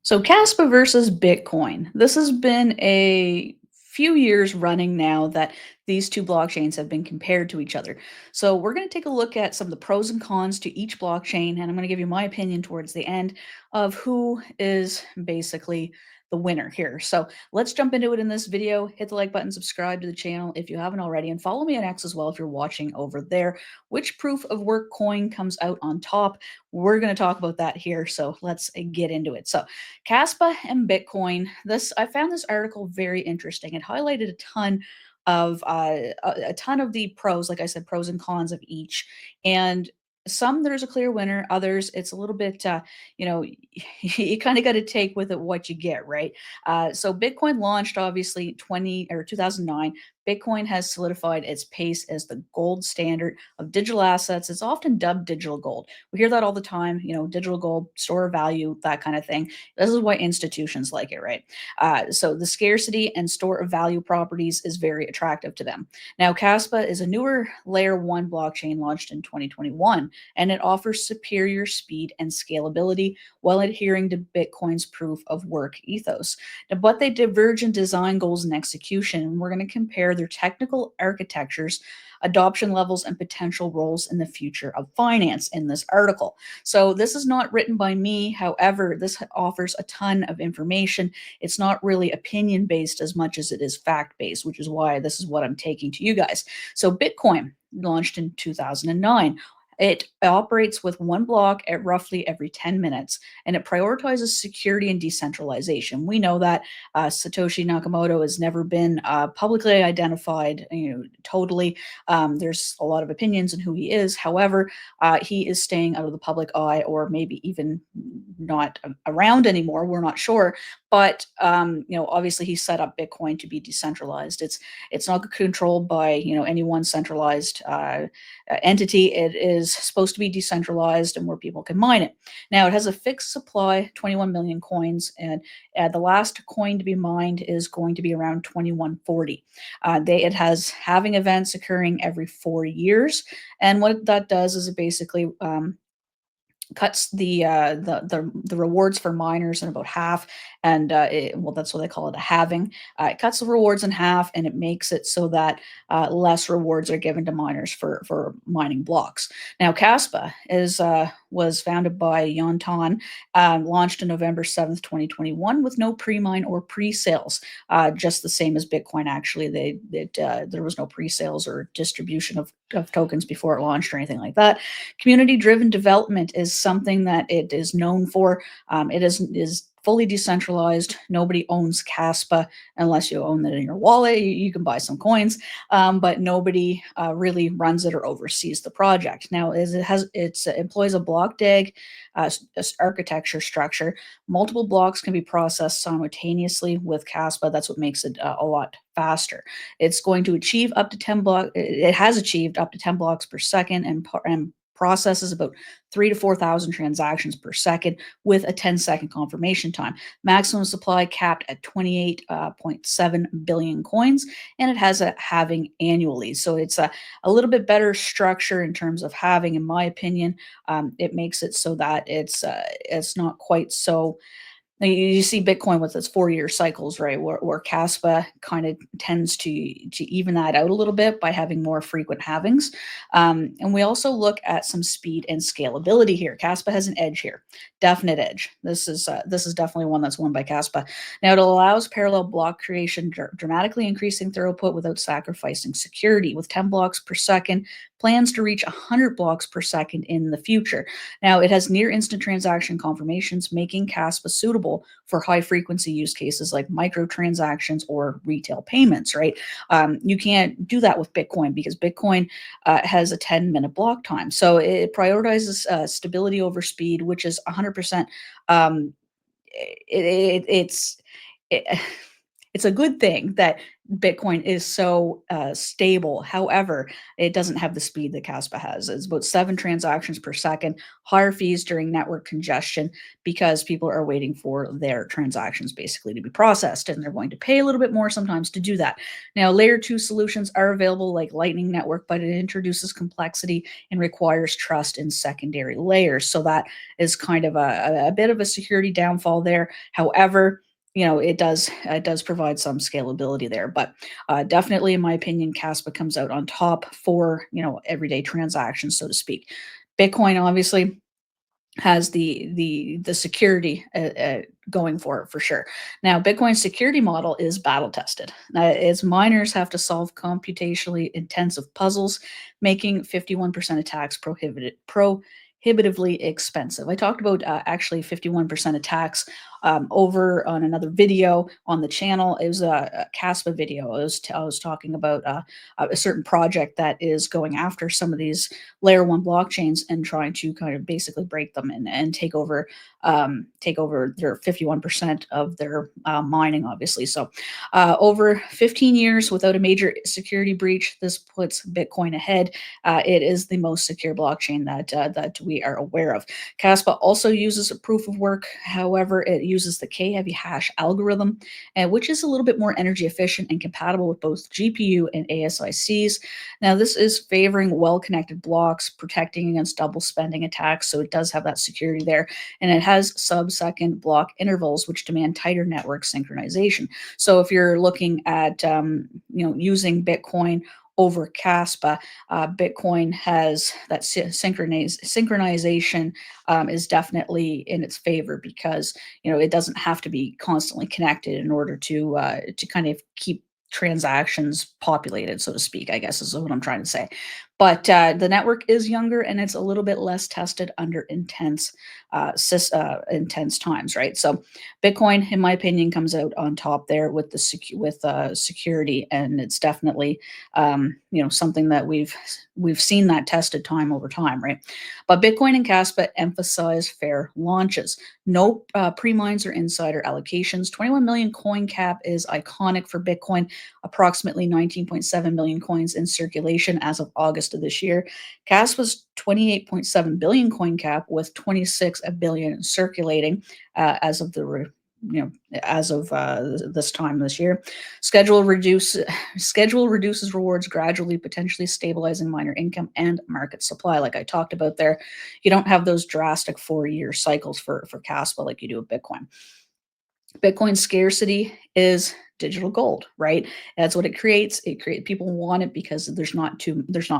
So Kaspa versus Bitcoin. This has been a few years running now that these two blockchains have been compared to each other. So we're going to take a look at some of the pros and cons to each blockchain, and I'm going to give you my opinion towards the end of who is basically the winner here. So let's jump into it in this video. Hit the like button, subscribe to the channel if you haven't already, and follow me on X as well if you're watching over there. Which proof of work coin comes out on top? We're going to talk about that here. So let's get into it. So Kaspa and Bitcoin. I found this article very interesting. It highlighted a ton of the pros, like I said, pros and cons of each, and some there's a clear winner. Others it's a little bit, you know, you kind of got to take with it what you get, right? So Bitcoin launched obviously 2009. Bitcoin has solidified its pace as the gold standard of digital assets. It's often dubbed digital gold. We hear that all the time, digital gold, store of value, that kind of thing. This is why institutions like it, right? So the scarcity and store of value properties is very attractive to them. Now, Kaspa is a newer layer one blockchain launched in 2021, and it offers superior speed and scalability while adhering to Bitcoin's proof of work ethos. Now, but they diverge in design goals and execution, and we're going to compare their technical architectures, adoption levels, and potential roles in the future of finance in this article. So this is not written by me. However, this offers a ton of information. It's not really opinion based as much as it is fact based, which is why this is what I'm taking to you guys. So Bitcoin launched in 2009. It operates with one block at roughly every 10 minutes, and it prioritizes security and decentralization. We know that Satoshi Nakamoto has never been publicly identified, totally. There's a lot of opinions on who he is. However, he is staying out of the public eye, or maybe even not around anymore. We're not sure. But obviously, he set up Bitcoin to be decentralized. It's not controlled by any one centralized entity. It is supposed to be decentralized and where people can mine it. Now, it has a fixed supply, 21 million coins, and the last coin to be mined is going to be around 2140. It has halving events occurring every 4 years, and what that does is it basically cuts the rewards for miners in about half, and well, that's what they call it, a halving. It cuts the rewards in half, and it makes it so that less rewards are given to miners for mining blocks. Now, Kaspa is was founded by Yon Tan, launched on November 7th, 2021, with no pre-mine or pre-sales. Just the same as Bitcoin, actually. There was no pre-sales or distribution of tokens before it launched or anything like that. Community-driven development is something that it is known for. It is fully decentralized. Nobody owns Kaspa unless you own it in your wallet. You can buy some coins, but nobody really runs it or oversees the project. Now, it employs a block DAG architecture structure. Multiple blocks can be processed simultaneously with Kaspa. That's what makes it a lot faster. It's going to achieve up to 10 blocks. It has achieved up to 10 blocks per second and processes about 3 to 4,000 transactions per second with a 10-second confirmation time. Maximum supply capped at 28.7 billion coins, and it has a halving annually. So it's a little bit better structure in terms of halving, in my opinion. It makes it so that it's not quite so. Now, you see Bitcoin with its 4-year cycles, right? Where Kaspa kind of tends to even that out a little bit by having more frequent halvings. And we also look at some speed and scalability here. Kaspa has an edge here, definite edge. This is definitely one that's won by Kaspa. Now, it allows parallel block creation, dramatically increasing throughput without sacrificing security. With 10 blocks per second, plans to reach 100 blocks per second in the future. Now, it has near instant transaction confirmations, making Kaspa suitable for high frequency use cases like microtransactions or retail payments, right? You can't do that with Bitcoin because Bitcoin has a 10-minute block time. So it prioritizes stability over speed, which is 100%. Um, it, it, it's it, it's a good thing that Bitcoin is so stable. However, it doesn't have the speed that Kaspa has. It's about 7 transactions per second, higher fees during network congestion because people are waiting for their transactions basically to be processed, and they're going to pay a little bit more sometimes to do that. Now, layer two solutions are available like Lightning Network, but it introduces complexity and requires trust in secondary layers. So that is kind of a bit of a security downfall there. However, it does provide some scalability there, but definitely, in my opinion, Caspa comes out on top for everyday transactions, so to speak. Bitcoin obviously has the security going for sure. Now, Bitcoin's security model is battle tested. Its miners have to solve computationally intensive puzzles, making 51% attacks prohibitively expensive. I talked about actually 51% attacks over on another video on the channel. It was a Caspa video. I was talking about a certain project that is going after some of these layer one blockchains and trying to kind of basically break them and take over their 51% of their mining, obviously. So over 15 years without a major security breach, this puts Bitcoin ahead. It is the most secure blockchain that we are aware of. Caspa also uses a proof of work. However, it uses the K-heavy hash algorithm, which is a little bit more energy efficient and compatible with both GPU and ASICs. Now, this is favoring well-connected blocks, protecting against double spending attacks, so it does have that security there. And it has sub-second block intervals, which demand tighter network synchronization. So if you're looking at using Bitcoin over Caspa, Bitcoin has that synchronization is definitely in its favor because it doesn't have to be constantly connected in order to kind of keep transactions populated, so to speak, I guess is what I'm trying to say. But the network is younger and it's a little bit less tested under intense times, right? So Bitcoin, in my opinion, comes out on top there with security, and it's definitely something that we've seen that tested time over time, right? But Bitcoin and Caspa emphasize fair launches. No pre-mines or insider allocations. 21 million coin cap is iconic for Bitcoin. Approximately 19.7 million coins in circulation as of August of this year. Caspa's 28.7 billion coin cap with 26 billion circulating as of this time this year. Schedule reduces rewards gradually, potentially stabilizing miner income and market supply. Like I talked about there, you don't have those drastic 4-year cycles for Caspa like you do with Bitcoin. Bitcoin scarcity is digital gold, right? That's what it creates. People want it because there's not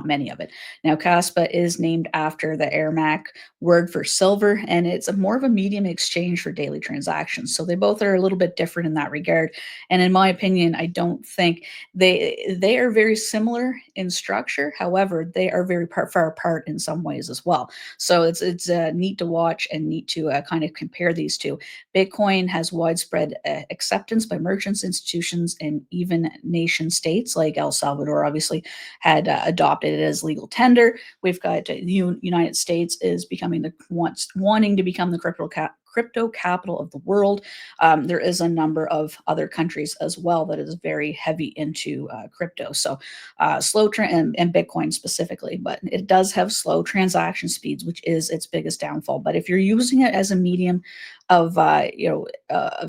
many of it. Now, Kaspa is named after the Aramaic word for silver, and it's more of a medium exchange for daily transactions. So they both are a little bit different in that regard. And in my opinion, I don't think they are very similar in structure. However, they are very far apart in some ways as well. So it's neat to watch and neat to kind of compare these two. Bitcoin has widespread acceptance by merchants, institutions, and even nation states like El Salvador obviously had adopted it as legal tender. We've got the United States is becoming wanting to become the crypto capital of the world. There is a number of other countries as well that is very heavy into crypto. So and Bitcoin specifically, but it does have slow transaction speeds, which is its biggest downfall. But if you're using it as a medium of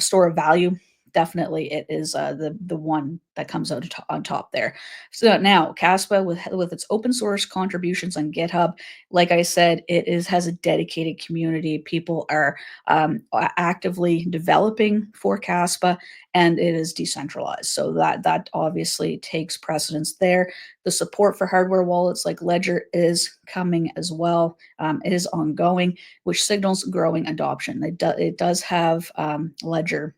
store of value, definitely it is the one that comes out on top there. So now Caspa with its open source contributions on GitHub, like I said, has a dedicated community. People are actively developing for Caspa, and it is decentralized. So that obviously takes precedence there. The support for hardware wallets like Ledger is coming as well. It is ongoing, which signals growing adoption. It does have Ledger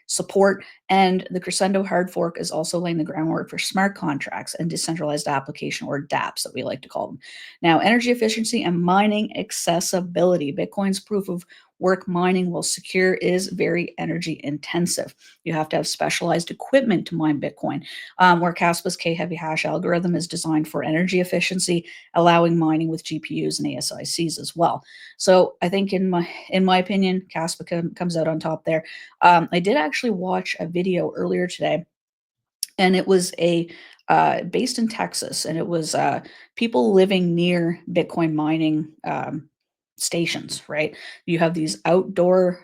support, and the Crescendo hard fork is also laying the groundwork for smart contracts and decentralized application, or dApps that we like to call them. Now, energy efficiency and mining accessibility. Bitcoin's proof of work mining, while secure, is very energy intensive. You have to have specialized equipment to mine Bitcoin, where Kaspa's K-heavy hash algorithm is designed for energy efficiency, allowing mining with GPUs and ASICs as well. So I think in my opinion, Kaspa comes out on top there. I did actually watch a video earlier today and it was a based in Texas, and it was people living near Bitcoin mining stations. Right, you have these outdoor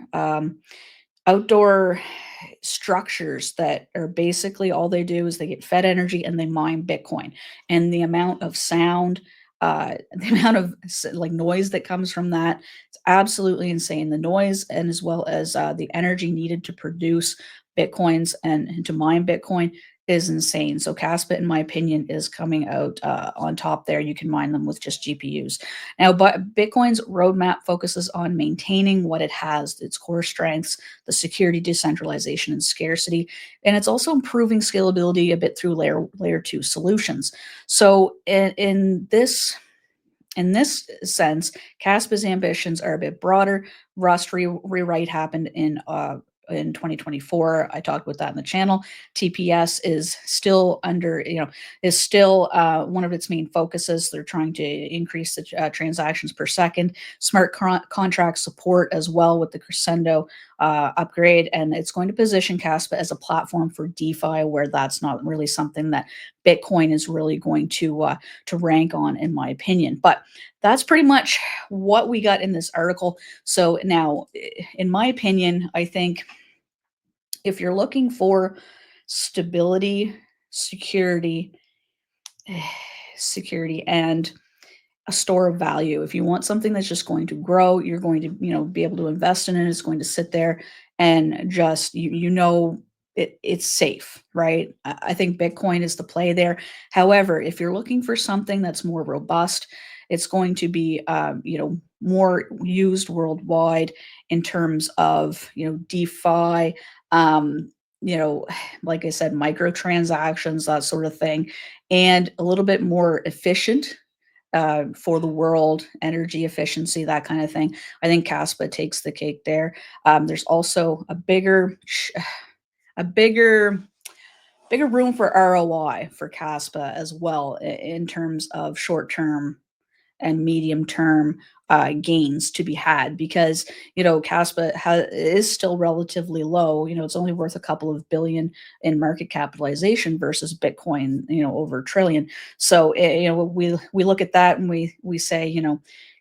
structures that are basically all they do is they get fed energy and they mine Bitcoin. And the amount of sound, the amount of like noise that comes from that, it's absolutely insane. The noise and as well as the energy needed to produce Bitcoins and to mine Bitcoin is insane. So Caspa, in my opinion, is coming out on top there. You can mine them with just GPUs. Now, but Bitcoin's roadmap focuses on maintaining what it has, its core strengths, the security, decentralization, and scarcity. And it's also improving scalability a bit through layer two solutions. So in this sense, Caspa's ambitions are a bit broader. Rust rewrite happened in 2024. I talked about that in the channel. TPS is still is still one of its main focuses. They're trying to increase the transactions per second. Smart contract support as well with the Crescendo upgrade, and it's going to position Caspa as a platform for DeFi, where that's not really something that Bitcoin is really going to rank on, in my opinion. But that's pretty much what we got in this article. So now, in my opinion, I think if you're looking for stability, security, security, and a store of value. If you want something that's just going to grow, you're going to, be able to invest in it. It's going to sit there and just, it's safe, right? I think Bitcoin is the play there. However, if you're looking for something that's more robust, it's going to be, more used worldwide in terms of, DeFi, um, you know, like I said, microtransactions, that sort of thing, and a little bit more efficient for the world, energy efficiency, that kind of thing. I think Caspa takes the cake there. There's also a bigger room for ROI for Caspa as well in terms of short term and medium term gains to be had, because Caspa is still relatively low. It's only worth a couple of billion in market capitalization versus Bitcoin, over a trillion. So we look at that and we say,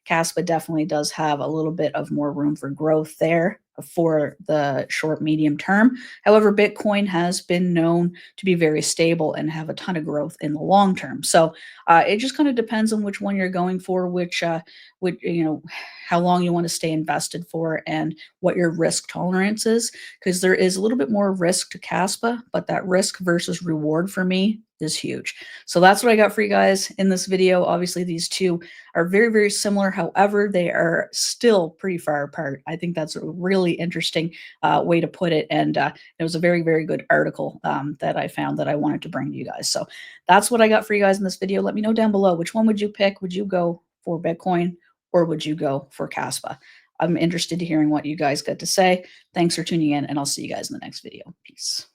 Caspa definitely does have a little bit of more room for growth there for the short medium term. However, Bitcoin has been known to be very stable and have a ton of growth in the long term. So it just kind of depends on which one you're going for, which how long you want to stay invested for, and what your risk tolerance is, because there is a little bit more risk to Caspa, but that risk versus reward for me is huge. So that's what I got for you guys in this video. Obviously, these two are very, very similar. However, they are still pretty far apart. I think that's a really interesting way to put it. And it was a very, very good article that I found that I wanted to bring to you guys. So that's what I got for you guys in this video. Let me know down below, which one would you pick? Would you go for Bitcoin or would you go for Caspa? I'm interested to hearing what you guys got to say. Thanks for tuning in, and I'll see you guys in the next video. Peace.